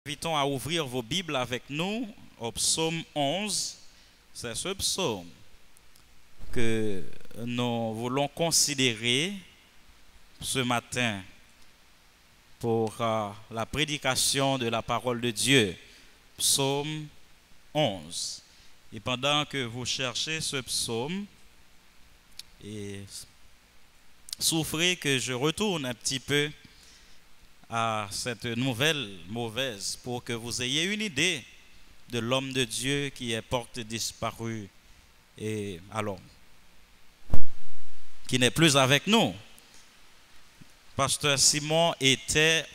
Invitons à ouvrir vos Bibles avec nous au psaume 11. C'est ce psaume que nous voulons considérer ce matin pour la prédication de la parole de Dieu. Psaume 11. Et pendant que vous cherchez ce psaume, souffrez que je retourne un petit peu à cette nouvelle mauvaise pour que vous ayez une idée de l'homme de Dieu qui est porte disparu et alors qui n'est plus avec nous. Pasteur Simon était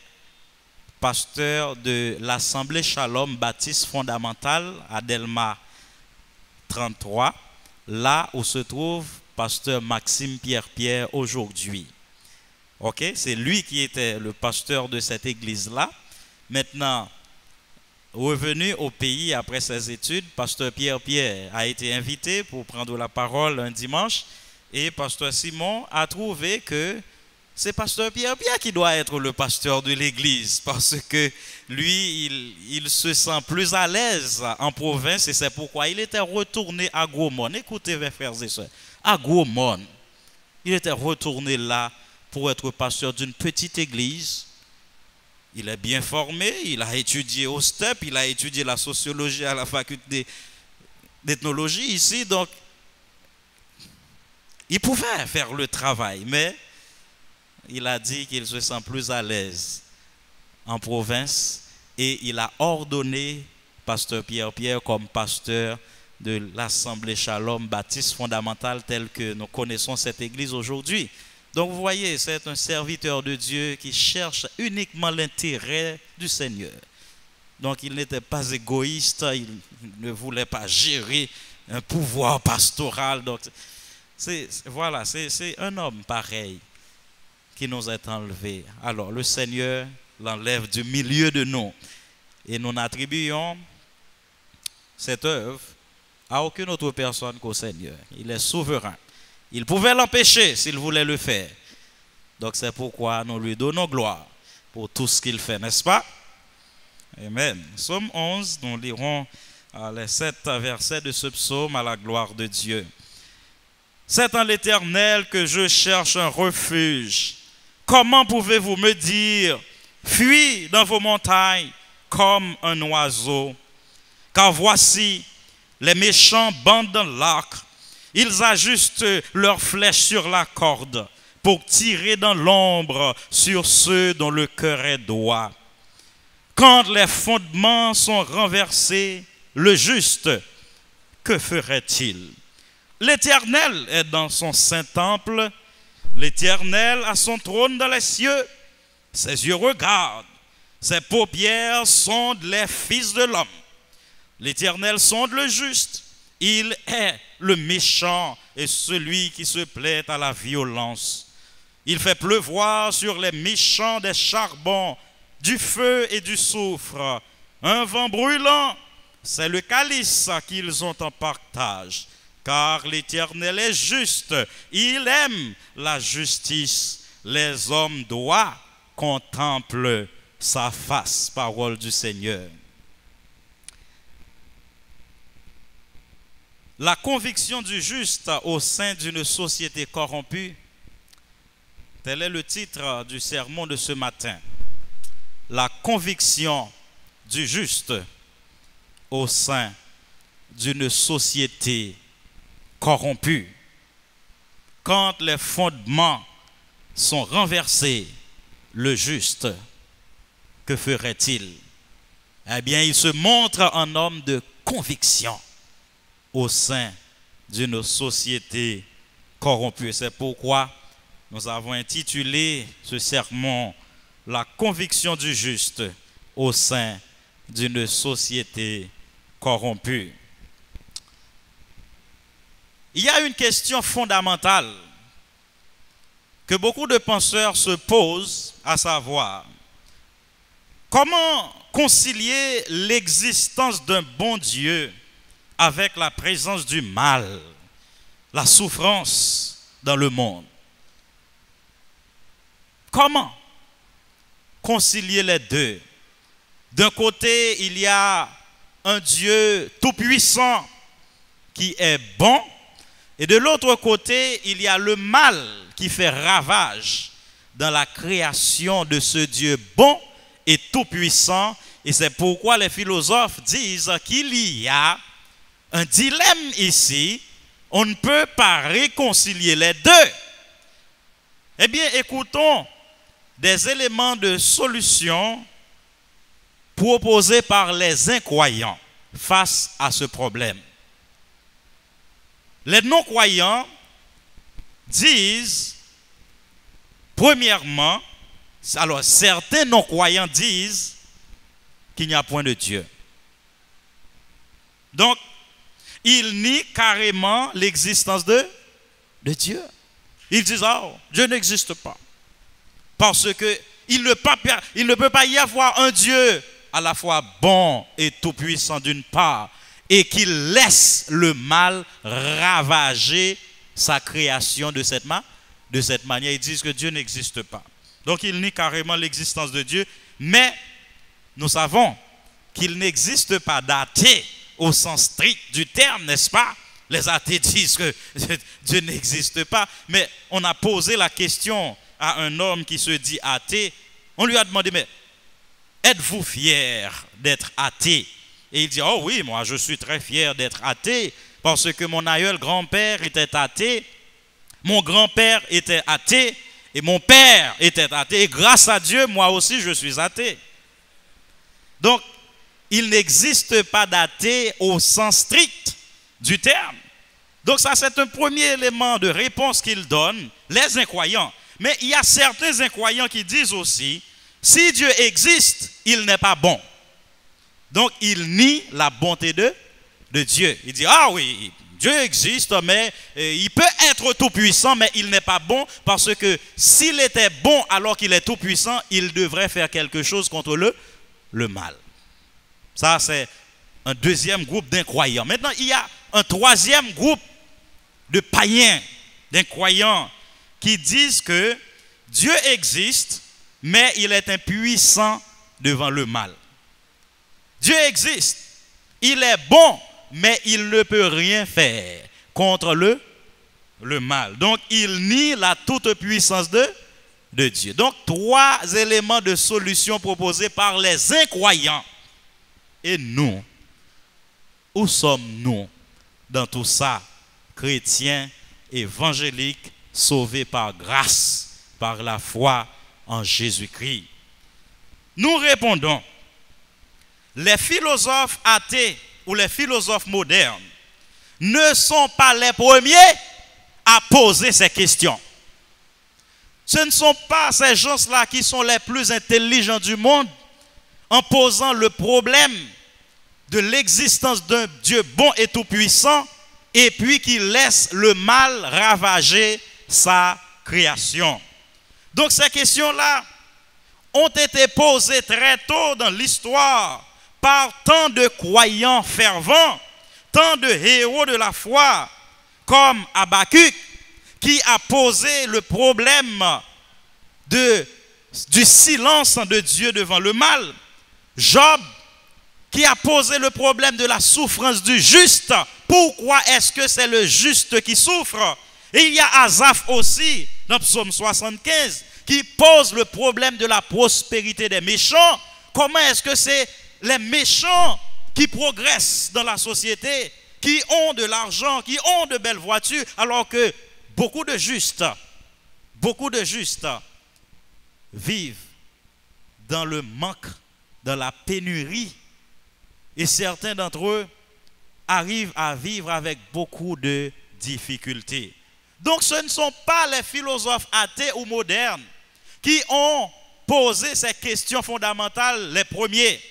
pasteur de l'Assemblée Shalom Baptiste Fondamentale à Delma 33, là où se trouve pasteur Maxime Pierre aujourd'hui. Ok, c'est lui qui était le pasteur de cette église-là. Maintenant, revenu au pays après ses études, pasteur Pierre a été invité pour prendre la parole un dimanche et pasteur Simon a trouvé que c'est pasteur Pierre qui doit être le pasteur de l'église parce que lui, il se sent plus à l'aise en province et c'est pourquoi il était retourné à Gaumont. Écoutez mes frères et sœurs, à Gaumont, il était retourné là pour être pasteur d'une petite église. Il est bien formé, il a étudié au STEP, il a étudié la sociologie à la faculté d'ethnologie ici, donc il pouvait faire le travail, mais il a dit qu'il se sent plus à l'aise en province et il a ordonné pasteur Pierre comme pasteur de l'Assemblée Shalom Baptiste Fondamentale telle que nous connaissons cette église aujourd'hui. Donc vous voyez, c'est un serviteur de Dieu qui cherche uniquement l'intérêt du Seigneur. Donc il n'était pas égoïste, il ne voulait pas gérer un pouvoir pastoral. Donc voilà, c'est un homme pareil qui nous est enlevé. Alors le Seigneur l'enlève du milieu de nous. Et nous n'attribuons cette œuvre à aucune autre personne qu'au Seigneur. Il est souverain. Il pouvait l'empêcher s'il voulait le faire. Donc c'est pourquoi nous lui donnons gloire pour tout ce qu'il fait, n'est-ce pas? Amen. Psaume 11, nous lirons les 7 versets de ce psaume à la gloire de Dieu. C'est en l'Éternel que je cherche un refuge. Comment pouvez-vous me dire, fuis dans vos montagnes comme un oiseau? Car voici, les méchants bandent dans l'arc. Ils ajustent leurs flèches sur la corde pour tirer dans l'ombre sur ceux dont le cœur est droit. Quand les fondements sont renversés, le juste, que ferait-il? L'Éternel est dans son saint temple, l'Éternel a son trône dans les cieux. Ses yeux regardent, ses paupières sondent les fils de l'homme. L'Éternel sonde le juste. Il est le méchant et celui qui se plaît à la violence. Il fait pleuvoir sur les méchants des charbons, du feu et du soufre. Un vent brûlant, c'est le calice qu'ils ont en partage. Car l'Éternel est juste, il aime la justice. Les hommes droits contemplent sa face. Parole du Seigneur. La conviction du juste au sein d'une société corrompue, tel est le titre du sermon de ce matin. La conviction du juste au sein d'une société corrompue. Quand les fondements sont renversés, le juste, que ferait-il? Eh bien, il se montre un homme de conviction au sein d'une société corrompue. C'est pourquoi nous avons intitulé ce sermon « La conviction du juste au sein d'une société corrompue ». Il y a une question fondamentale que beaucoup de penseurs se posent, à savoir, comment concilier l'existence d'un bon Dieu avec la présence du mal, la souffrance dans le monde? Comment concilier les deux? D'un côté, il y a un Dieu tout-puissant qui est bon, et de l'autre côté, il y a le mal qui fait ravage dans la création de ce Dieu bon et tout-puissant. Et c'est pourquoi les philosophes disent qu'il y a un dilemme ici. On ne peut pas réconcilier les deux. Eh bien, écoutons des éléments de solution proposés par les incroyants face à ce problème. Les non-croyants disent, premièrement, alors certains non-croyants disent qu'il n'y a point de Dieu. Donc, ils nient carrément l'existence de Dieu. Ils disent, oh, Dieu n'existe pas. Parce que il ne peut pas y avoir un Dieu à la fois bon et tout-puissant d'une part, et qui laisse le mal ravager sa création de cette manière. Ils disent que Dieu n'existe pas. Donc ils nient carrément l'existence de Dieu, mais nous savons qu'il n'existe pas d'athée au sens strict du terme, n'est-ce pas? Les athées disent que Dieu n'existe pas, mais on a posé la question à un homme qui se dit athée. On lui a demandé, mais êtes-vous fier d'être athée? Et il dit, oh oui, moi je suis très fier d'être athée, parce que mon aïeul grand-père était athée, mon grand-père était athée, et mon père était athée, et grâce à Dieu, moi aussi je suis athée. Donc, il n'existe pas d'athée au sens strict du terme. Donc ça, c'est un premier élément de réponse qu'il donne, les incroyants. Mais il y a certains incroyants qui disent aussi, si Dieu existe, il n'est pas bon. Donc il nie la bonté de Dieu. Il dit, ah oui, Dieu existe, mais il peut être tout puissant, mais il n'est pas bon, parce que s'il était bon alors qu'il est tout puissant, il devrait faire quelque chose contre le mal. Ça, c'est un deuxième groupe d'incroyants. Maintenant, il y a un troisième groupe de païens, d'incroyants, qui disent que Dieu existe, mais il est impuissant devant le mal. Dieu existe, il est bon, mais il ne peut rien faire contre le mal. Donc, il nie la toute-puissance de Dieu. Donc, trois éléments de solution proposés par les incroyants. Et nous, où sommes-nous dans tout ça, chrétiens, évangéliques, sauvés par grâce, par la foi en Jésus-Christ? Nous répondons, les philosophes athées ou les philosophes modernes ne sont pas les premiers à poser ces questions. Ce ne sont pas ces gens-là qui sont les plus intelligents du monde en posant le problème de l'existence d'un Dieu bon et tout-puissant et puis qui laisse le mal ravager sa création. Donc ces questions-là ont été posées très tôt dans l'histoire par tant de croyants fervents, tant de héros de la foi, comme Habakkuk, qui a posé le problème du silence de Dieu devant le mal. Job, qui a posé le problème de la souffrance du juste. Pourquoi est-ce que c'est le juste qui souffre? Et il y a Asaph aussi, dans Psaume 75, qui pose le problème de la prospérité des méchants. Comment est-ce que c'est les méchants qui progressent dans la société, qui ont de l'argent, qui ont de belles voitures, alors que beaucoup de justes vivent dans le manque, dans la pénurie, et certains d'entre eux arrivent à vivre avec beaucoup de difficultés. Donc ce ne sont pas les philosophes athées ou modernes qui ont posé ces questions fondamentales les premiers.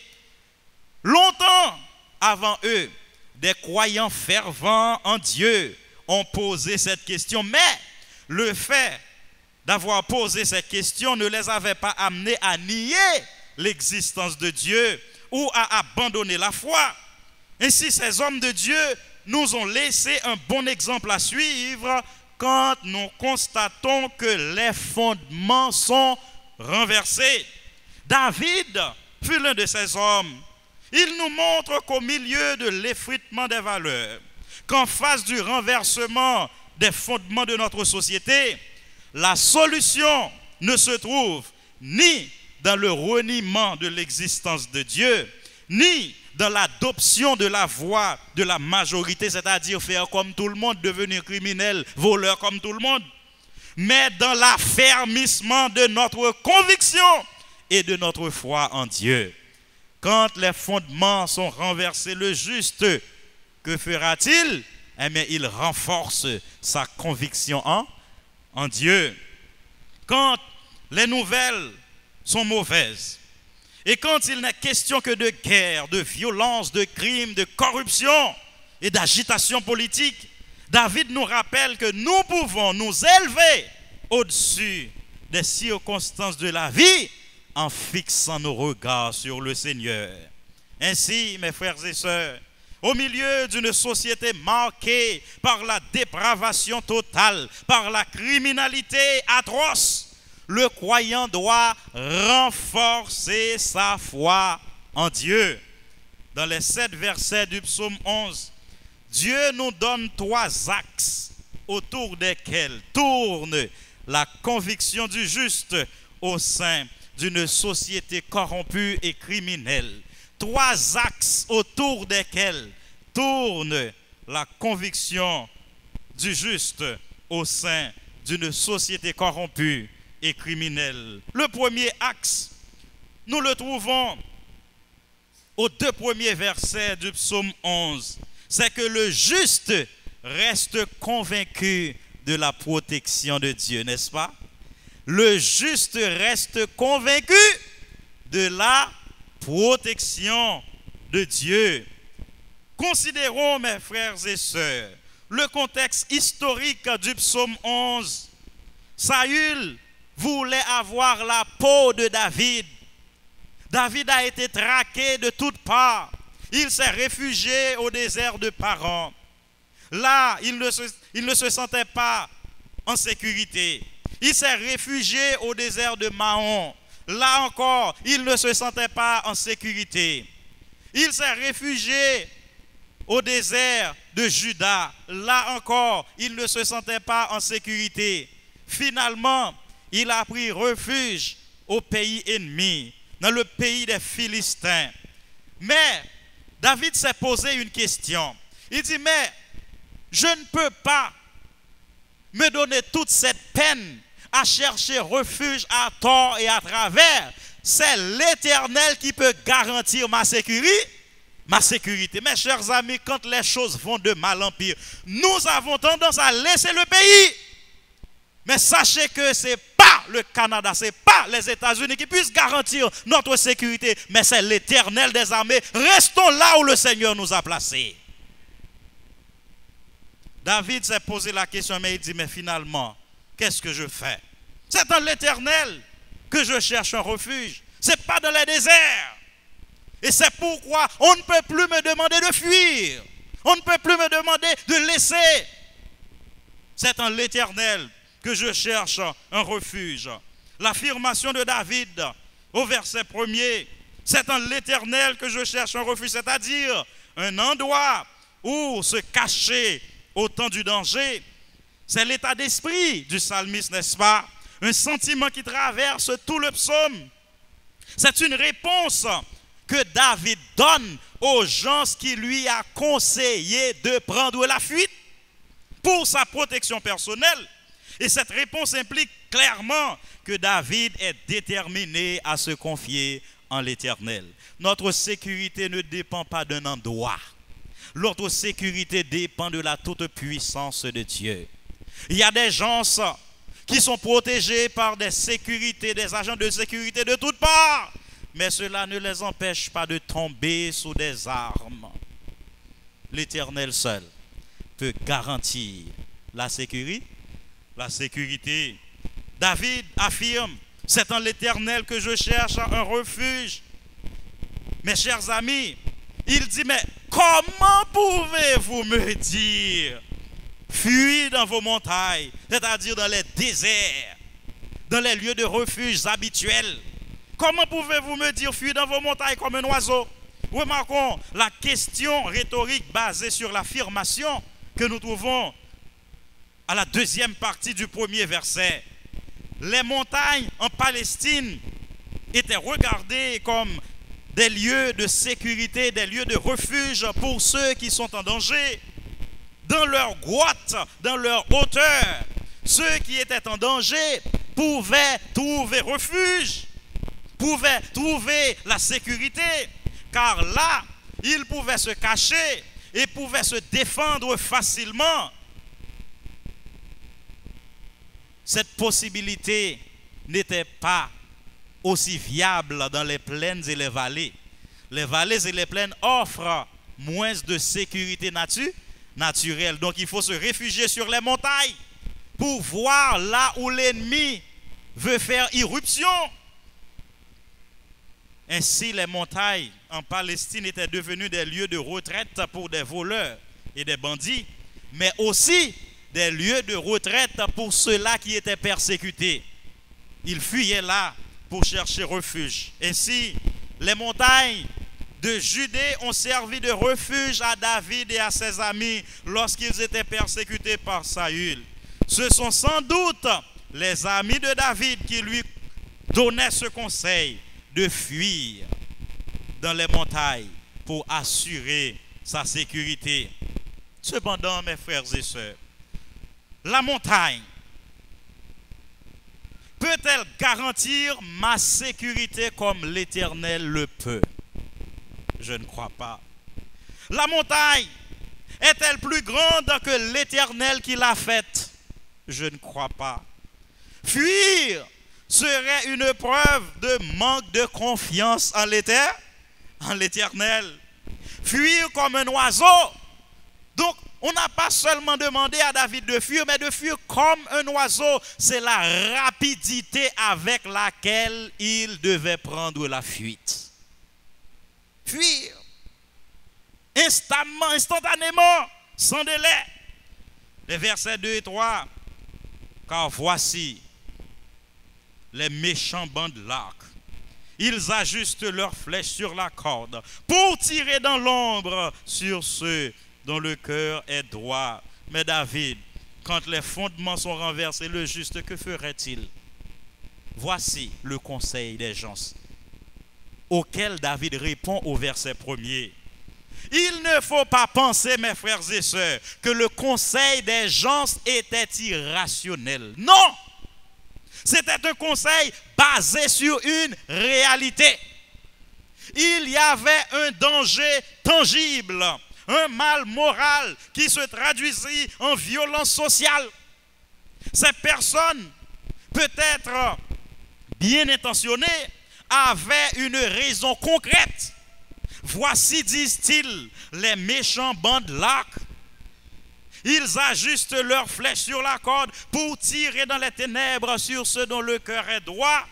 Longtemps avant eux, des croyants fervents en Dieu ont posé cette question, mais le fait d'avoir posé cette question ne les avait pas amenés à nier l'existence de Dieu ou à abandonner la foi. Ainsi, ces hommes de Dieu nous ont laissé un bon exemple à suivre quand nous constatons que les fondements sont renversés. David fut l'un de ces hommes. Il nous montre qu'au milieu de l'effritement des valeurs, qu'en face du renversement des fondements de notre société, la solution ne se trouve ni dans le reniement de l'existence de Dieu, ni dans l'adoption de la voie de la majorité, c'est-à-dire faire comme tout le monde, devenir criminel, voleur comme tout le monde, mais dans l'affermissement de notre conviction et de notre foi en Dieu. Quand les fondements sont renversés, le juste, que fera-t-il? Eh bien, il renforce sa conviction en Dieu. Quand les nouvelles sont mauvaises, et quand il n'est question que de guerre, de violence, de crimes, de corruption et d'agitation politique, David nous rappelle que nous pouvons nous élever au-dessus des circonstances de la vie en fixant nos regards sur le Seigneur. Ainsi, mes frères et sœurs, au milieu d'une société marquée par la dépravation totale, par la criminalité atroce, le croyant doit renforcer sa foi en Dieu. Dans les 7 versets du psaume 11, Dieu nous donne 3 axes autour desquels tourne la conviction du juste au sein d'une société corrompue et criminelle. 3 axes autour desquels tourne la conviction du juste au sein d'une société corrompue et criminelle. Le premier axe, nous le trouvons aux 2 premiers versets du psaume 11. C'est que le juste reste convaincu de la protection de Dieu, n'est-ce pas? Le juste reste convaincu de la protection de Dieu. Considérons, mes frères et sœurs, le contexte historique du psaume 11. Saül voulait avoir la peau de David. David a été traqué de toutes parts. Il s'est réfugié au désert de Paran. Là, il ne se sentait pas en sécurité. Il s'est réfugié au désert de Mahon. Là encore, il ne se sentait pas en sécurité. Il s'est réfugié au désert de Juda. Là encore, il ne se sentait pas en sécurité. Finalement, il a pris refuge au pays ennemi, dans le pays des Philistins. Mais David s'est posé une question. Il dit, mais je ne peux pas me donner toute cette peine à chercher refuge à tort et à travers. C'est l'Éternel qui peut garantir ma sécurité. Mes chers amis, quand les choses vont de mal en pire, nous avons tendance à laisser le pays. Mais sachez que ce n'est pas le Canada, ce n'est pas les États-Unis qui puissent garantir notre sécurité, mais c'est l'Éternel des armées. Restons là où le Seigneur nous a placés. David s'est posé la question, mais il dit, mais finalement, qu'est-ce que je fais? C'est dans l'Éternel que je cherche un refuge. Ce n'est pas dans les déserts. Et c'est pourquoi on ne peut plus me demander de fuir. On ne peut plus me demander de laisser. C'est en l'Éternel que je cherche un refuge. L'affirmation de David au verset 1er, c'est en l'Éternel que je cherche un refuge, c'est-à-dire un endroit où se cacher au temps du danger. C'est l'état d'esprit du psalmiste, n'est-ce pas? Un sentiment qui traverse tout le psaume. C'est une réponse que David donne aux gens qui lui a conseillé de prendre la fuite pour sa protection personnelle. Et cette réponse implique clairement que David est déterminé à se confier en l'Éternel. Notre sécurité ne dépend pas d'un endroit. Notre sécurité dépend de la toute-puissance de Dieu. Il y a des gens qui sont protégés par des sécurités, des agents de sécurité de toutes parts. Mais cela ne les empêche pas de tomber sous des armes. L'Éternel seul peut garantir la sécurité. David affirme, c'est en l'Éternel que je cherche un refuge. Mes chers amis, il dit, mais comment pouvez-vous me dire, fuis dans vos montagnes, c'est-à-dire dans les déserts, dans les lieux de refuge habituels? Comment pouvez-vous me dire fuis dans vos montagnes comme un oiseau? Remarquons la question rhétorique basée sur l'affirmation que nous trouvons à la deuxième partie du premier verset. Les montagnes en Palestine étaient regardées comme des lieux de sécurité, des lieux de refuge pour ceux qui sont en danger. Dans leur grotte, dans leur hauteur, ceux qui étaient en danger pouvaient trouver refuge, pouvaient trouver la sécurité, car là, ils pouvaient se cacher et pouvaient se défendre facilement. Cette possibilité n'était pas aussi viable dans les plaines et les vallées. Les vallées et les plaines offrent moins de sécurité naturelle. Donc il faut se réfugier sur les montagnes pour voir là où l'ennemi veut faire irruption. Ainsi, les montagnes en Palestine étaient devenues des lieux de retraite pour des voleurs et des bandits, mais aussi des lieux de retraite pour ceux-là qui étaient persécutés. Ils fuyaient là pour chercher refuge. Ainsi, les montagnes de Judée ont servi de refuge à David et à ses amis lorsqu'ils étaient persécutés par Saül. Ce sont sans doute les amis de David qui lui donnaient ce conseil de fuir dans les montagnes pour assurer sa sécurité. Cependant, mes frères et sœurs, la montagne peut-elle garantir ma sécurité comme l'Éternel le peut? Je ne crois pas. La montagne est-elle plus grande que l'Éternel qui l'a faite? Je ne crois pas. Fuir serait une preuve de manque de confiance en l'Éternel. Fuir comme un oiseau. Donc, on n'a pas seulement demandé à David de fuir, mais de fuir comme un oiseau. C'est la rapidité avec laquelle il devait prendre la fuite. Fuir. Instamment, instantanément, sans délai. Les versets 2 et 3. Car voici, les méchants bandent l'arc. Ils ajustent leurs flèches sur la corde pour tirer dans l'ombre sur ceux dont le cœur est droit. Mais David, quand les fondements sont renversés, le juste, que ferait-il? Voici le conseil des gens auquel David répond au verset 1er. Il ne faut pas penser, mes frères et sœurs, que le conseil des gens était irrationnel. Non! C'était un conseil basé sur une réalité. Il y avait un danger tangible, un mal moral qui se traduisit en violence sociale. Ces personnes, peut-être bien intentionnées, avaient une raison concrète. Voici, disent-ils, les méchants bandent l'arc. Ils ajustent leurs flèches sur la corde pour tirer dans les ténèbres sur ceux dont le cœur est droit.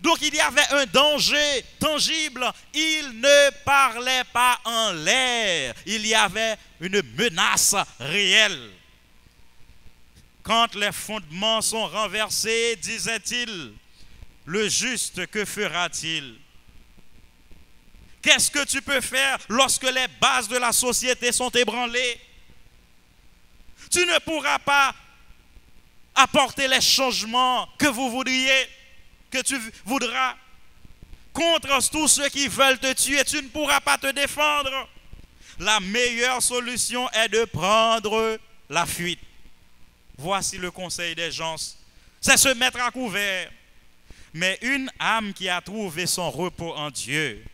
Donc il y avait un danger tangible. Ils ne parlaient pas en l'air. Il y avait une menace réelle. Quand les fondements sont renversés, disait-il, le juste, que fera-t-il? Qu'est-ce que tu peux faire lorsque les bases de la société sont ébranlées? Tu ne pourras pas apporter les changements que vous voudriez, que tu voudras. Contre tous ceux qui veulent te tuer, tu ne pourras pas te défendre. La meilleure solution est de prendre la fuite. Voici le conseil des gens. C'est se mettre à couvert. Mais une âme qui a trouvé son repos en Dieu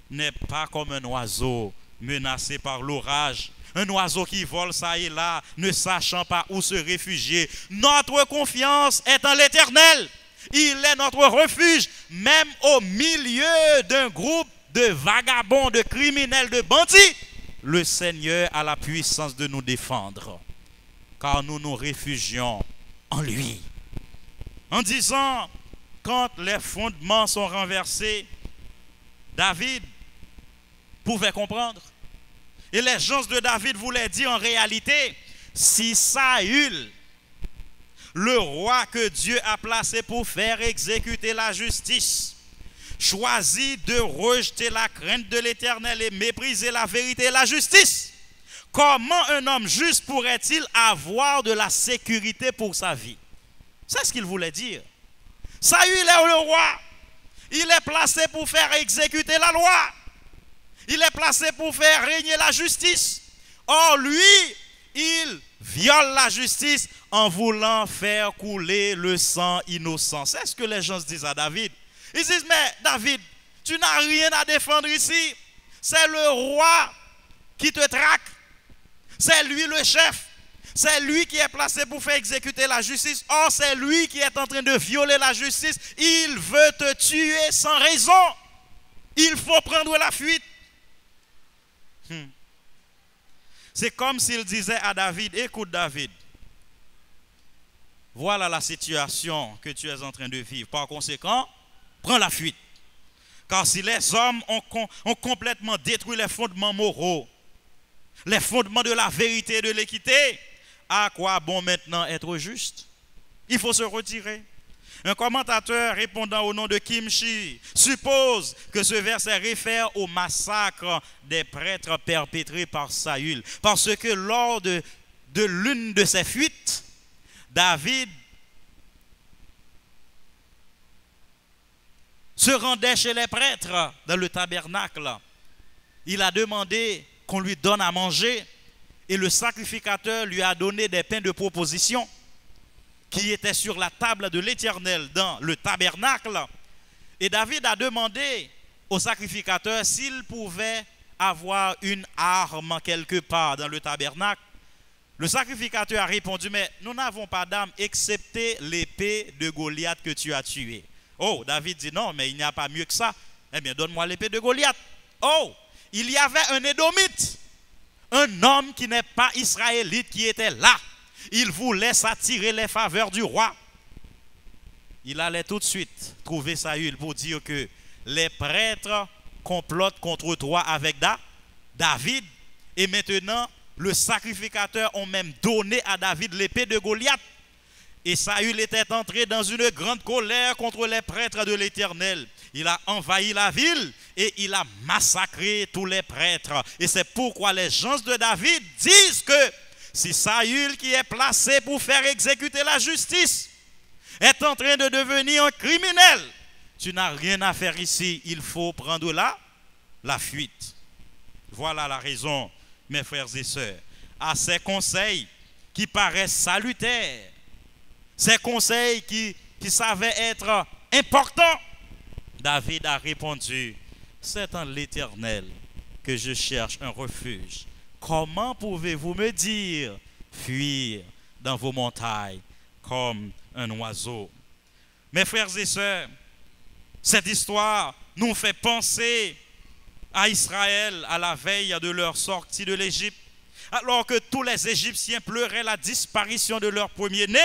n'est pas comme un oiseau menacé par l'orage. Un oiseau qui vole ça et là, ne sachant pas où se réfugier. Notre confiance est en l'Éternel. Il est notre refuge, même au milieu d'un groupe de vagabonds, de criminels, de bandits. Le Seigneur a la puissance de nous défendre, car nous nous réfugions en lui. En disant, quand les fondements sont renversés, David pouvait comprendre. Et les gens de David voulaient dire en réalité, si Saül, le roi que Dieu a placé pour faire exécuter la justice, choisi de rejeter la crainte de l'Éternel et mépriser la vérité et la justice. Comment un homme juste pourrait-il avoir de la sécurité pour sa vie? C'est ce qu'il voulait dire. Saül est le roi. Il est placé pour faire exécuter la loi. Il est placé pour faire régner la justice. Or, lui, il viole la justice en voulant faire couler le sang innocent. C'est ce que les gens se disent à David. Ils disent, mais David, tu n'as rien à défendre ici. C'est le roi qui te traque. C'est lui le chef. C'est lui qui est placé pour faire exécuter la justice. Or, c'est lui qui est en train de violer la justice. Il veut te tuer sans raison. Il faut prendre la fuite. C'est comme s'il disait à David, écoute David, voilà la situation que tu es en train de vivre. Par conséquent, prends la fuite. Car si les hommes ont complètement détruit les fondements moraux, les fondements de la vérité et de l'équité, à quoi bon maintenant être juste? Il faut se retirer. Un commentateur répondant au nom de Kimchi suppose que ce verset réfère au massacre des prêtres perpétré par Saül. Parce que lors de l'une de ses fuites, David se rendait chez les prêtres dans le tabernacle. Il a demandé qu'on lui donne à manger et le sacrificateur lui a donné des pains de proposition qui étaient sur la table de l'Éternel dans le tabernacle. Et David a demandé au sacrificateur s'il pouvait avoir une arme quelque part dans le tabernacle. Le sacrificateur a répondu, mais nous n'avons pas d'arme excepté l'épée de Goliath que tu as tuée. Oh, David dit non, mais il n'y a pas mieux que ça. Eh bien, donne-moi l'épée de Goliath. Oh, il y avait un Édomite, un homme qui n'est pas israélite qui était là. Il voulait s'attirer les faveurs du roi. Il allait tout de suite trouver Saül pour dire que les prêtres complotent contre toi avec David. Et maintenant, le sacrificateur ont même donné à David l'épée de Goliath. Et Saül était entré dans une grande colère contre les prêtres de l'Éternel. Il a envahi la ville et il a massacré tous les prêtres. Et c'est pourquoi les gens de David disent que si Saül, qui est placé pour faire exécuter la justice, est en train de devenir un criminel, tu n'as rien à faire ici. Il faut prendre la fuite. Voilà la raison, mes frères et sœurs, à ces conseils qui paraissent salutaires, ces conseils qui savaient être importants, David a répondu, c'est en l'Éternel que je cherche un refuge. Comment pouvez-vous me dire, fuir dans vos montagnes comme un oiseau? Mes frères et sœurs, cette histoire nous fait penser à Israël à la veille de leur sortie de l'Égypte. Alors que tous les Égyptiens pleuraient la disparition de leur premier-né,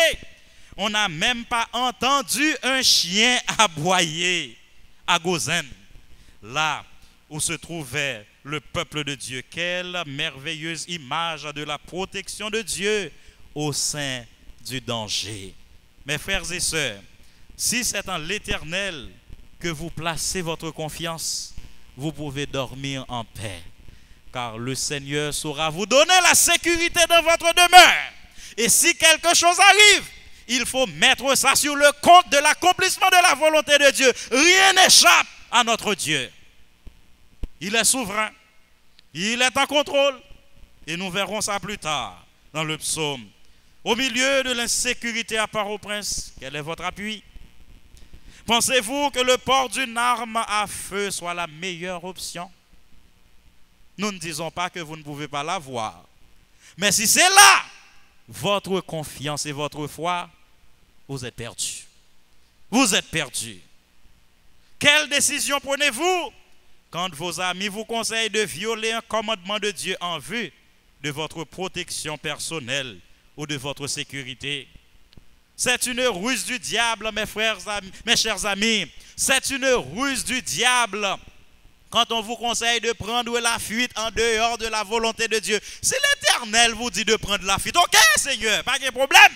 on n'a même pas entendu un chien aboyer à Gozan, là où se trouvait le peuple de Dieu. Quelle merveilleuse image de la protection de Dieu au sein du danger. Mes frères et sœurs, si c'est en l'Éternel que vous placez votre confiance, vous pouvez dormir en paix, car le Seigneur saura vous donner la sécurité dans votre demeure. Et si quelque chose arrive, il faut mettre ça sur le compte de l'accomplissement de la volonté de Dieu. Rien n'échappe à notre Dieu. Il est souverain, il est en contrôle, et nous verrons ça plus tard dans le psaume. Au milieu de l'insécurité à part au prince, quel est votre appui? Pensez-vous que le port d'une arme à feu soit la meilleure option? Nous ne disons pas que vous ne pouvez pas l'avoir. Mais si c'est là votre confiance et votre foi, vous êtes perdu. Vous êtes perdu. Quelle décision prenez-vous quand vos amis vous conseillent de violer un commandement de Dieu en vue de votre protection personnelle ou de votre sécurité? C'est une ruse du diable, mes chers amis. C'est une ruse du diable quand on vous conseille de prendre la fuite en dehors de la volonté de Dieu. Si l'Éternel vous dit de prendre la fuite, ok Seigneur, pas de problème.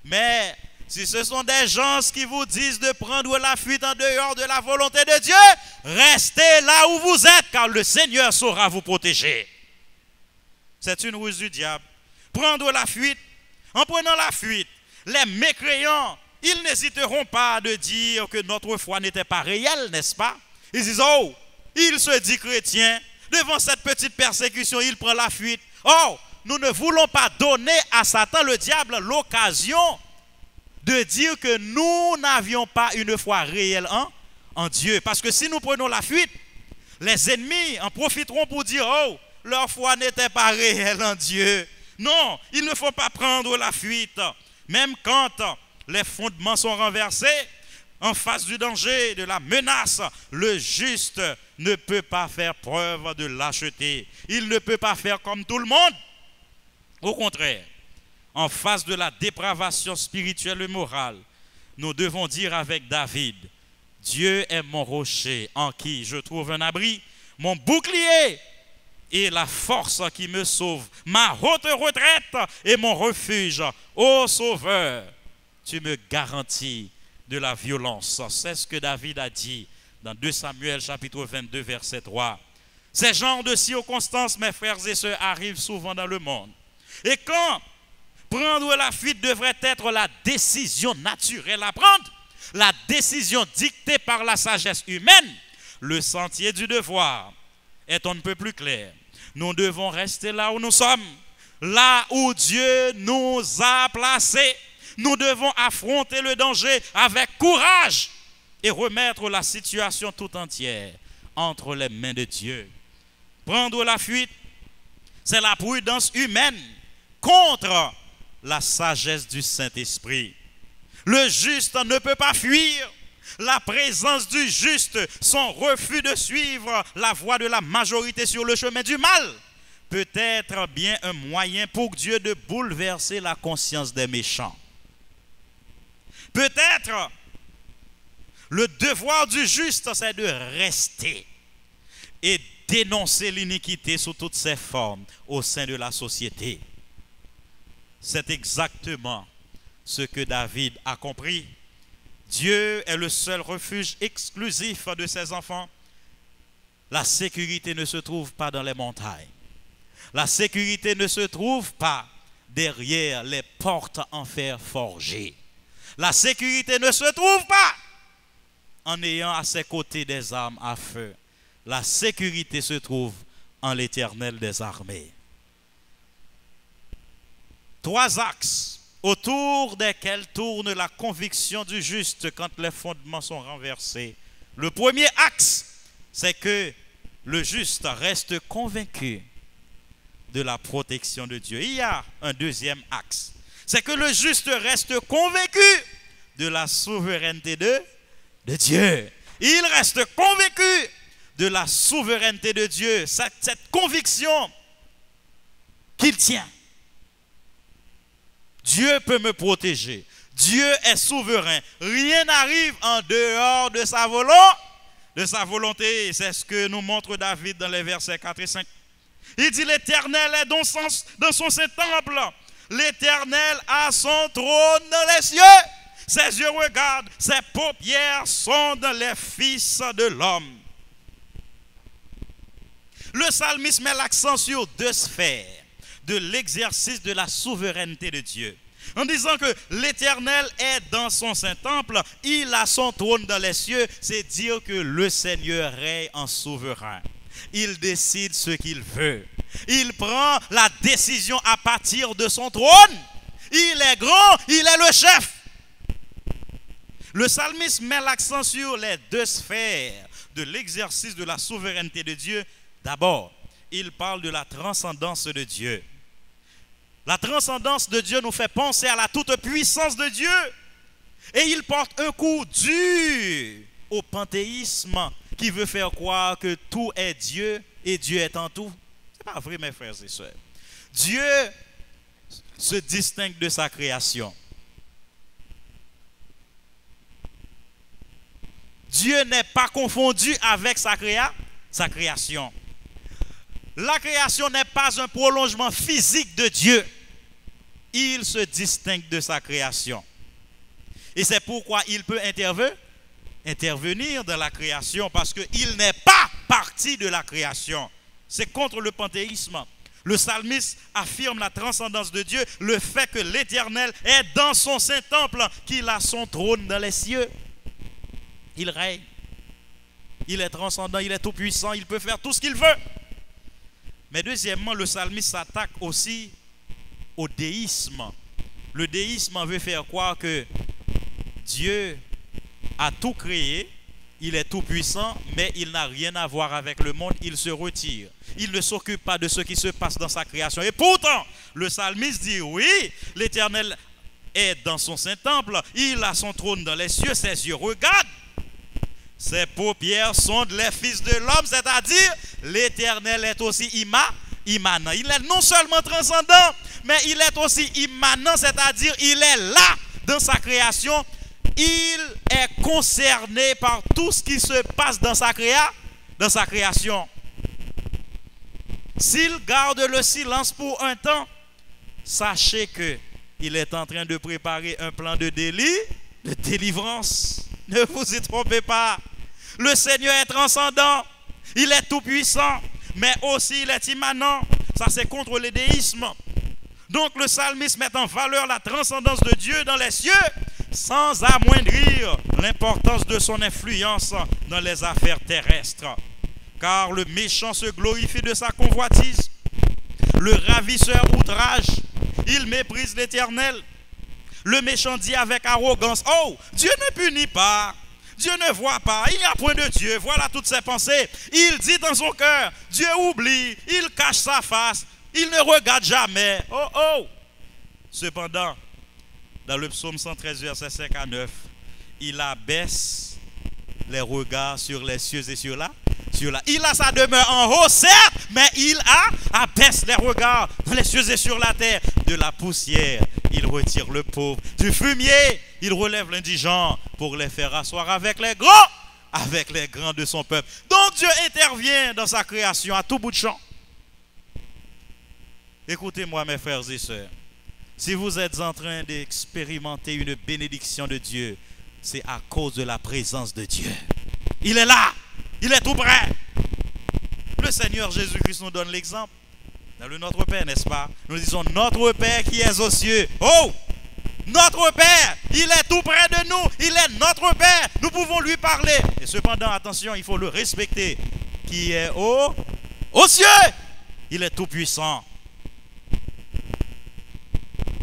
Mais si ce sont des gens qui vous disent de prendre la fuite en dehors de la volonté de Dieu, restez là où vous êtes, car le Seigneur saura vous protéger. C'est une ruse du diable. Prendre la fuite, en prenant la fuite, les mécréants, ils n'hésiteront pas de dire que notre foi n'était pas réelle, n'est-ce pas? Ils disent, oh, il se dit chrétien, devant cette petite persécution, il prend la fuite. Oh, nous ne voulons pas donner à Satan, le diable, l'occasion de dire que nous n'avions pas une foi réelle en Dieu. Parce que si nous prenons la fuite, les ennemis en profiteront pour dire, oh, leur foi n'était pas réelle en Dieu. Non, il ne faut pas prendre la fuite. Même quand les fondements sont renversés, en face du danger, de la menace, le juste ne peut pas faire preuve de lâcheté. Il ne peut pas faire comme tout le monde. Au contraire, en face de la dépravation spirituelle et morale, nous devons dire avec David, Dieu est mon rocher en qui je trouve un abri, mon bouclier et la force qui me sauve, ma haute retraite et mon refuge. Ô Sauveur, tu me garantis de la violence. C'est ce que David a dit dans 2 Samuel chapitre 22 verset 3. Ces genres de circonstances, mes frères et sœurs, arrivent souvent dans le monde. Et quand prendre la fuite devrait être la décision naturelle à prendre, la décision dictée par la sagesse humaine, le sentier du devoir est on ne peut plus clair. Nous devons rester là où nous sommes, là où Dieu nous a placés. Nous devons affronter le danger avec courage et remettre la situation tout entière entre les mains de Dieu. Prendre la fuite, c'est la prudence humaine contre la sagesse du Saint-Esprit. Le juste ne peut pas fuir la présence du juste, son refus de suivre la voie de la majorité sur le chemin du mal, peut être bien un moyen pour Dieu de bouleverser la conscience des méchants. Peut-être le devoir du juste, c'est de rester et dénoncer l'iniquité sous toutes ses formes au sein de la société. C'est exactement ce que David a compris. Dieu est le seul refuge exclusif de ses enfants. La sécurité ne se trouve pas dans les montagnes. La sécurité ne se trouve pas derrière les portes en fer forgé. La sécurité ne se trouve pas en ayant à ses côtés des armes à feu. La sécurité se trouve en l'Éternel des armées. 3 axes autour desquels tourne la conviction du juste quand les fondements sont renversés. Le premier axe, c'est que le juste reste convaincu de la protection de Dieu. Il y a un deuxième axe, c'est que le juste reste convaincu de la souveraineté de Dieu. Il reste convaincu de la souveraineté de Dieu. Cette conviction qu'il tient. Dieu peut me protéger. Dieu est souverain. Rien n'arrive en dehors de sa volonté. C'est ce que nous montre David dans les versets 4 et 5. Il dit, l'Éternel est dans son saint temple. L'Éternel a son trône dans les cieux. Ses yeux regardent, ses paupières sondent les fils de l'homme. Le psalmiste met l'accent sur 2 sphères de l'exercice de la souveraineté de Dieu. En disant que l'Éternel est dans son saint temple, il a son trône dans les cieux, c'est dire que le Seigneur règne en souverain. Il décide ce qu'il veut. Il prend la décision à partir de son trône. Il est grand, il est le chef. Le psalmiste met l'accent sur les 2 sphères de l'exercice de la souveraineté de Dieu. D'abord, il parle de la transcendance de Dieu. La transcendance de Dieu nous fait penser à la toute-puissance de Dieu. Et il porte un coup dur au panthéisme qui veut faire croire que tout est Dieu et Dieu est en tout. Ce n'est pas vrai, mes frères et sœurs. Dieu se distingue de sa création. Dieu n'est pas confondu avec sa création. La création n'est pas un prolongement physique de Dieu. Il se distingue de sa création. Et c'est pourquoi il peut intervenir dans la création, parce qu'il n'est pas partie de la création. C'est contre le panthéisme. Le psalmiste affirme la transcendance de Dieu, le fait que l'Éternel est dans son saint temple, qu'il a son trône dans les cieux. Il règne. Il est transcendant, il est tout puissant, il peut faire tout ce qu'il veut. Mais deuxièmement, le psalmiste s'attaque aussi au déisme. Le déisme veut faire croire que Dieu a tout créé, il est tout puissant, mais il n'a rien à voir avec le monde, il se retire. Il ne s'occupe pas de ce qui se passe dans sa création. Et pourtant, le psalmiste dit oui, l'Éternel est dans son saint temple, il a son trône dans les cieux, ses yeux regardent. Ses paupières sondent les fils de l'homme, c'est-à-dire l'Éternel est aussi immanent. Il est non seulement transcendant, mais il est aussi immanent, c'est-à-dire il est là dans sa création. Il est concerné par tout ce qui se passe dans sa création. S'il garde le silence pour un temps, sachez qu'il est en train de préparer un plan de délivrance. Ne vous y trompez pas. Le Seigneur est transcendant. Il est tout puissant. Mais aussi il est immanent. Ça c'est contre le déisme. Donc le psalmiste met en valeur la transcendance de Dieu dans les cieux, sans amoindrir l'importance de son influence dans les affaires terrestres. Car le méchant se glorifie de sa convoitise. Le ravisseur outrage. Il méprise l'Éternel. Le méchant dit avec arrogance, « Oh, Dieu ne punit pas, Dieu ne voit pas, il n'y a point de Dieu, voilà toutes ses pensées. » Il dit dans son cœur, Dieu oublie, il cache sa face, il ne regarde jamais. Oh, oh. Cependant, dans le psaume 113, verset 5 à 9, il abaisse les regards sur les cieux et sur la. Il a sa demeure en haut, certes, mais il abaisse les regards dans les cieux et sur la terre. De la poussière, il retire le pauvre. Du fumier, il relève l'indigent pour les faire asseoir avec les grands de son peuple. Donc Dieu intervient dans sa création à tout bout de champ. Écoutez-moi mes frères et sœurs. Si vous êtes en train d'expérimenter une bénédiction de Dieu, c'est à cause de la présence de Dieu. Il est là. Il est tout près. Le Seigneur Jésus-Christ nous donne l'exemple. Dans le Notre Père, n'est-ce pas? Nous disons Notre Père qui est aux cieux. Oh! Notre Père, il est tout près de nous. Il est notre Père. Nous pouvons lui parler. Et cependant, attention, il faut le respecter. Qui est aux cieux. Il est tout puissant.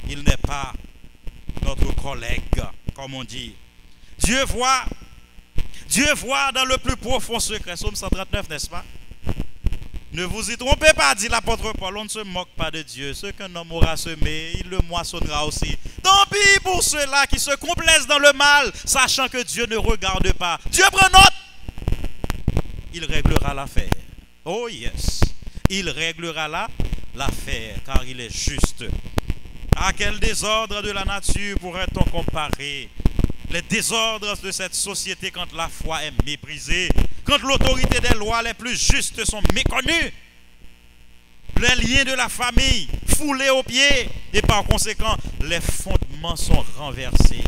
Il n'est pas notre collègue, comme on dit. Dieu voit dans le plus profond secret. Psaume 139, n'est-ce pas? Ne vous y trompez pas, dit l'apôtre Paul. On ne se moque pas de Dieu. Ce qu'un homme aura semé, il le moissonnera aussi. Tant pis pour ceux-là qui se complaisent dans le mal, sachant que Dieu ne regarde pas. Dieu prend note. Il réglera l'affaire. Oh yes. Il réglera l'affaire, car il est juste. À quel désordre de la nature pourrait-on comparer les désordres de cette société quand la foi est méprisée, quand l'autorité des lois les plus justes sont méconnues, les liens de la famille foulés aux pieds et par conséquent les fondements sont renversés.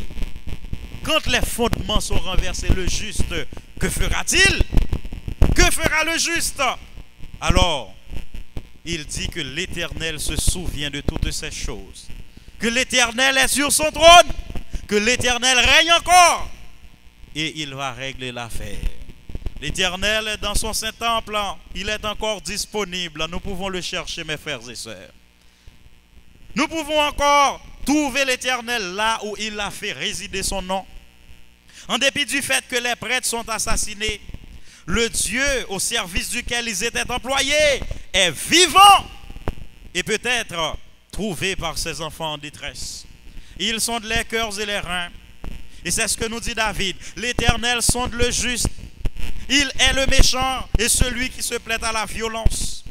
Quand les fondements sont renversés, le juste, que fera-t-il? Que fera le juste? Alors, il dit que l'Éternel se souvient de toutes ces choses, que l'Éternel est sur son trône, que l'Éternel règne encore et il va régler l'affaire. L'Éternel est dans son saint temple, il est encore disponible. Nous pouvons le chercher, mes frères et sœurs. Nous pouvons encore trouver l'Éternel là où il a fait résider son nom. En dépit du fait que les prêtres sont assassinés, le Dieu au service duquel ils étaient employés est vivant et peut être trouvé par ses enfants en détresse. Ils sondent les cœurs et les reins. Et c'est ce que nous dit David. L'Éternel sonde le juste. Il est le méchant et celui qui se plaît à la violence.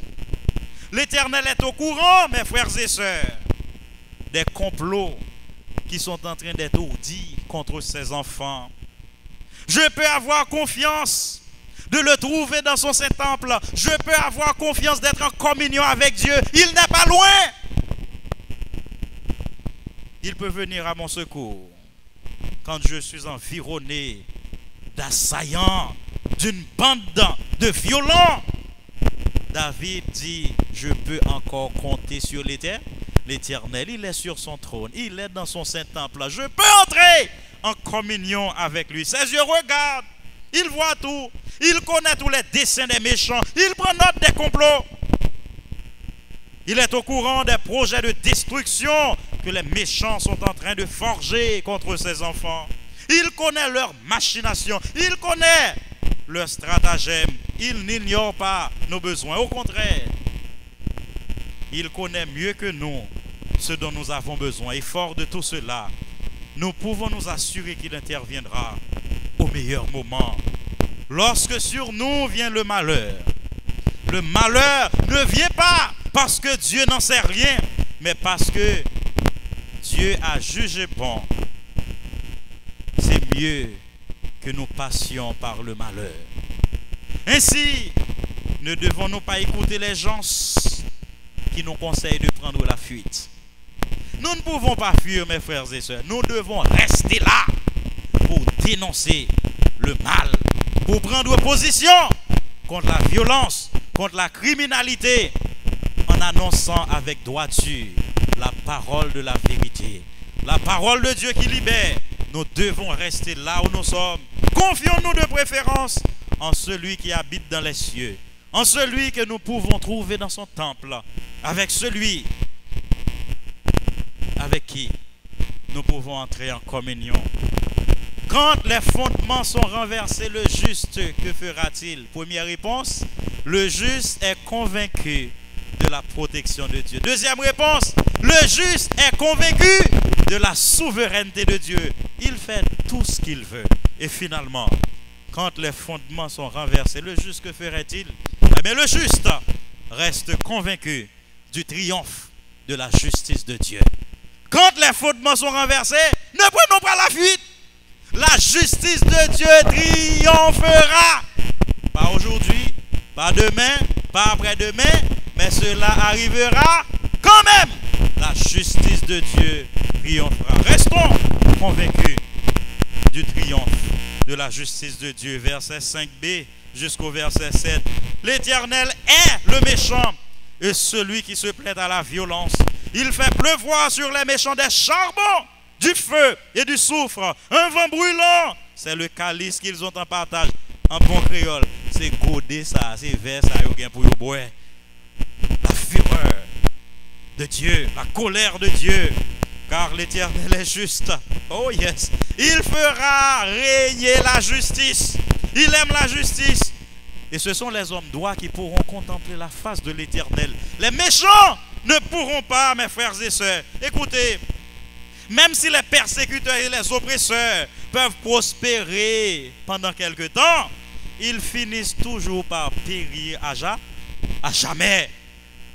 L'Éternel est au courant, mes frères et sœurs, des complots qui sont en train d'être ourdis contre ses enfants. Je peux avoir confiance de le trouver dans son saint temple. Je peux avoir confiance d'être en communion avec Dieu. Il n'est pas loin. Il peut venir à mon secours. quand je suis environné d'assaillants, d'une bande de violents, David dit, je peux encore compter sur l'Éternel. Il est sur son trône, il est dans son Saint-Temple. Je peux entrer en communion avec lui. Ses yeux regardent, il voit tout, il connaît tous les desseins des méchants, il prend note des complots. Il est au courant des projets de destruction que les méchants sont en train de forger contre ses enfants. Il connaît leurs machinations, il connaît leurs stratagèmes. Il n'ignore pas nos besoins. Au contraire, il connaît mieux que nous ce dont nous avons besoin. Et fort de tout cela, nous pouvons nous assurer qu'il interviendra au meilleur moment. Lorsque sur nous vient le malheur ne vient pas parce que Dieu n'en sait rien, mais parce que Dieu a jugé bon. C'est mieux que nous passions par le malheur. Ainsi, ne devons-nous pas écouter les gens qui nous conseillent de prendre la fuite. Nous ne pouvons pas fuir, mes frères et sœurs. Nous devons rester là pour dénoncer le mal, pour prendre position contre la violence, contre la criminalité, en annonçant avec droiture la parole de la vérité, la parole de Dieu qui libère. Nous devons rester là où nous sommes. Confions-nous de préférence en celui qui habite dans les cieux, en celui que nous pouvons trouver dans son temple, avec celui avec qui nous pouvons entrer en communion. Quand les fondements sont renversés, le juste, que fera-t-il? Première réponse, le juste est convaincu de la protection de Dieu. Deuxième réponse, le juste est convaincu de la souveraineté de Dieu. Il fait tout ce qu'il veut. Et finalement, quand les fondements sont renversés, le juste, que ferait-il? Eh bien, le juste reste convaincu du triomphe de la justice de Dieu. Quand les fondements sont renversés, ne prenons pas la fuite. La justice de Dieu triomphera. Pas aujourd'hui, pas demain, pas après-demain, mais cela arrivera quand même. La justice de Dieu triomphera. Restons convaincus du triomphe de la justice de Dieu. Verset 5b jusqu'au verset 7. L'Éternel est le méchant et celui qui se plaît à la violence. Il fait pleuvoir sur les méchants des charbons, du feu et du soufre, un vent brûlant. C'est le calice qu'ils ont en partage. En bon créole, c'est godé ça, c'est vers ça pour boire. La fureur de Dieu, la colère de Dieu, car l'Éternel est juste. Oh yes, il fera régner la justice. Il aime la justice. Et ce sont les hommes droits qui pourront contempler la face de l'Éternel. Les méchants ne pourront pas, mes frères et sœurs. Écoutez, même si les persécuteurs et les oppresseurs peuvent prospérer pendant quelque temps, ils finissent toujours par périr à jamais.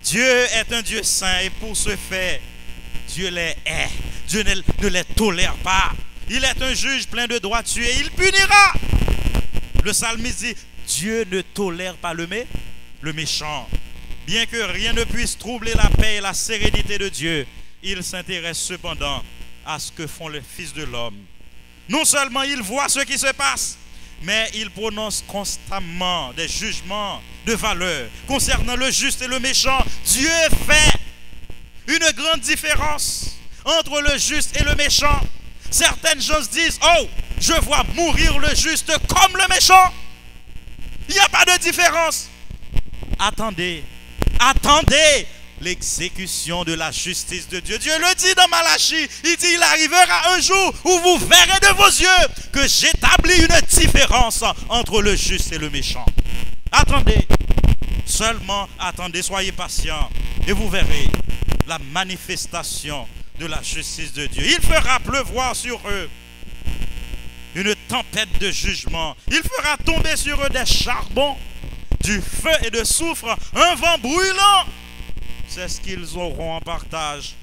Dieu est un Dieu saint et pour ce fait, Dieu les hait. Dieu ne les tolère pas. Il est un juge plein de droiture et il punira. Le psalmiste dit, Dieu ne tolère pas le méchant. Bien que rien ne puisse troubler la paix et la sérénité de Dieu, il s'intéresse cependant à ce que font les fils de l'homme. Non seulement il voit ce qui se passe, mais il prononce constamment des jugements de valeur concernant le juste et le méchant. Dieu fait une grande différence entre le juste et le méchant. Certaines gens se disent, oh, je vois mourir le juste comme le méchant. Il n'y a pas de différence. Attendez l'exécution de la justice de Dieu. Dieu le dit dans Malachie. Il dit, il arrivera un jour où vous verrez de vos yeux que j'établis une différence entre le juste et le méchant. Attendez. Seulement attendez, soyez patients. Et vous verrez la manifestation de la justice de Dieu. Il fera pleuvoir sur eux une tempête de jugement. Il fera tomber sur eux des charbons, du feu et de soufre, un vent brûlant. C'est ce qu'ils auront en partage.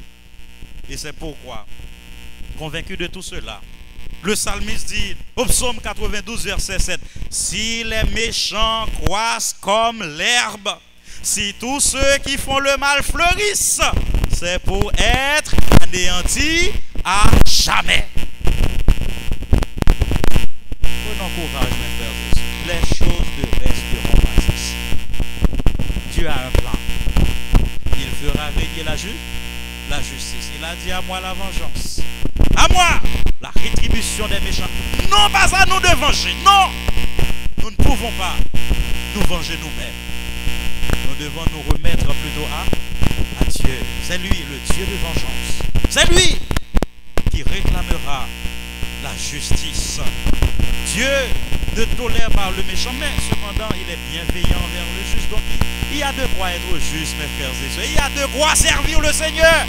Et c'est pourquoi, convaincu de tout cela, le psalmiste dit au psaume 92 verset 7, si les méchants croissent comme l'herbe, si tous ceux qui font le mal fleurissent, c'est pour être anéantis à jamais. courage, mes frères et sœurs. Les choses ne resteront pas ainsi. Dieu a un plan. Il fera régner la justice. Il a dit à moi la vengeance. À moi la rétribution des méchants. Non pas à nous de venger. Non. Nous ne pouvons pas nous venger nous-mêmes. Nous devons nous remettre plutôt à Dieu. C'est lui le Dieu de vengeance. C'est lui qui réclamera la justice. Dieu ne tolère pas le méchant, mais cependant il est bienveillant envers le juste. Donc il y a de quoi être juste, mes frères et sœurs. Il y a de quoi servir le Seigneur.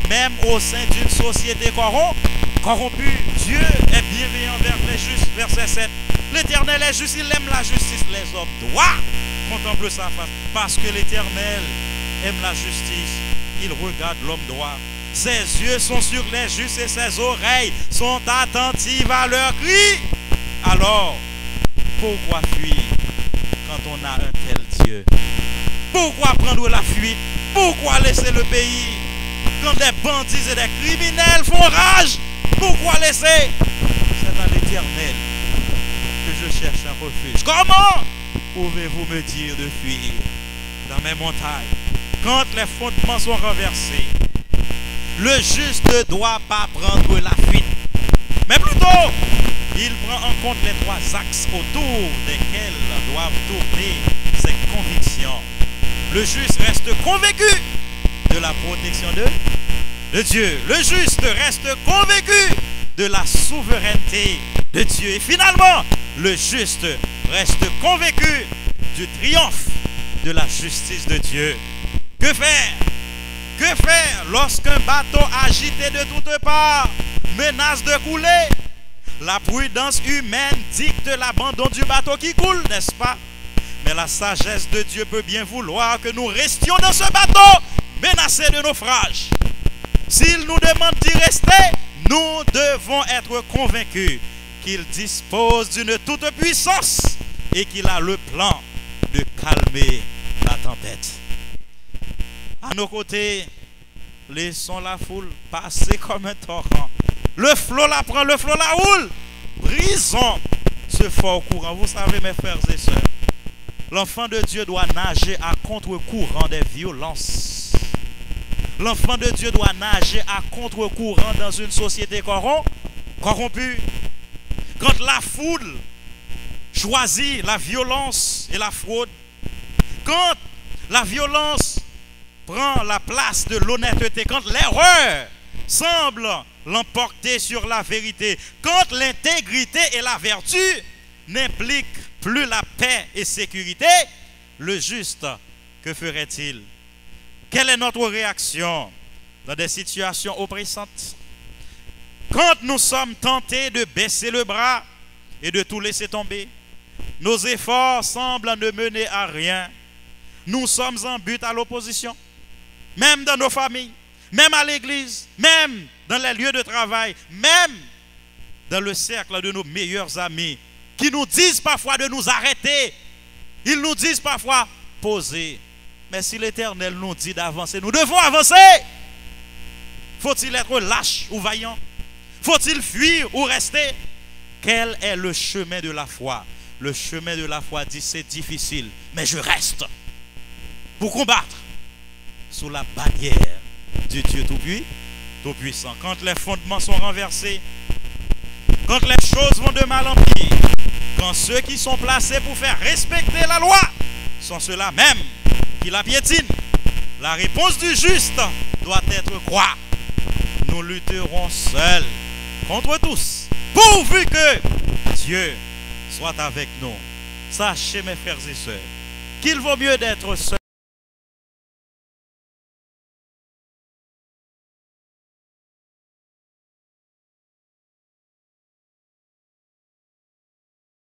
Même au sein d'une société corrompue, Dieu est bienveillant envers les justes. Verset 7. L'Éternel est juste, il aime la justice. Les hommes doivent contempler sa face. Parce que l'Éternel aime la justice, il regarde l'homme droit. Ses yeux sont sur les justes et ses oreilles sont attentives à leurs cris. Alors, pourquoi fuir quand on a un tel Dieu? Pourquoi prendre la fuite? Pourquoi laisser le pays quand des bandits et des criminels font rage? Pourquoi laisser? C'est à l'Éternel que je cherche un refuge. Comment pouvez-vous me dire de fuir dans mes montagnes quand les fondements sont renversés? Le juste ne doit pas prendre la fuite, mais plutôt il prend en compte les trois axes autour desquels doivent tourner ses convictions. Le juste reste convaincu de la protection de Dieu. Le juste reste convaincu de la souveraineté de Dieu. Et finalement, le juste reste convaincu du triomphe de la justice de Dieu. Que faire? Que faire lorsqu'un bateau agité de toutes parts menace de couler? La prudence humaine dicte l'abandon du bateau qui coule, n'est-ce pas? Mais la sagesse de Dieu peut bien vouloir que nous restions dans ce bateau menacé de naufrage. S'il nous demande d'y rester, nous devons être convaincus qu'il dispose d'une toute puissance et qu'il a le plan de calmer la tempête. À nos côtés, laissons la foule passer comme un torrent. Le flot la prend, le flot la roule. Brisons ce fort courant. Vous savez, mes frères et sœurs, l'enfant de Dieu doit nager à contre-courant des violences. L'enfant de Dieu doit nager à contre-courant dans une société corrompue. Quand la foule choisit la violence et la fraude, quand la violence prend la place de l'honnêteté, quand l'erreur semble l'emporter sur la vérité, quand l'intégrité et la vertu n'impliquent plus la paix et sécurité, le juste, que ferait-il? Quelle est notre réaction dans des situations oppressantes? Quand nous sommes tentés de baisser le bras et de tout laisser tomber, nos efforts semblent ne mener à rien. Nous sommes en but à l'opposition, même dans nos familles, même à l'église, même dans les lieux de travail, même dans le cercle de nos meilleurs amis, qui nous disent parfois de nous arrêter. Ils nous disent parfois, posez. Mais si l'Éternel nous dit d'avancer, nous devons avancer. Faut-il être lâche ou vaillant? Faut-il fuir ou rester? Quel est le chemin de la foi? Le chemin de la foi dit, c'est difficile, mais je reste pour combattre sous la bannière du Dieu tout-puissant. Quand les fondements sont renversés, quand les choses vont de mal en pire, quand ceux qui sont placés pour faire respecter la loi sont ceux-là même qui la piétinent, la réponse du juste doit être quoi? Nous lutterons seuls contre tous, pourvu que Dieu soit avec nous. Sachez, mes frères et sœurs, qu'il vaut mieux d'être seul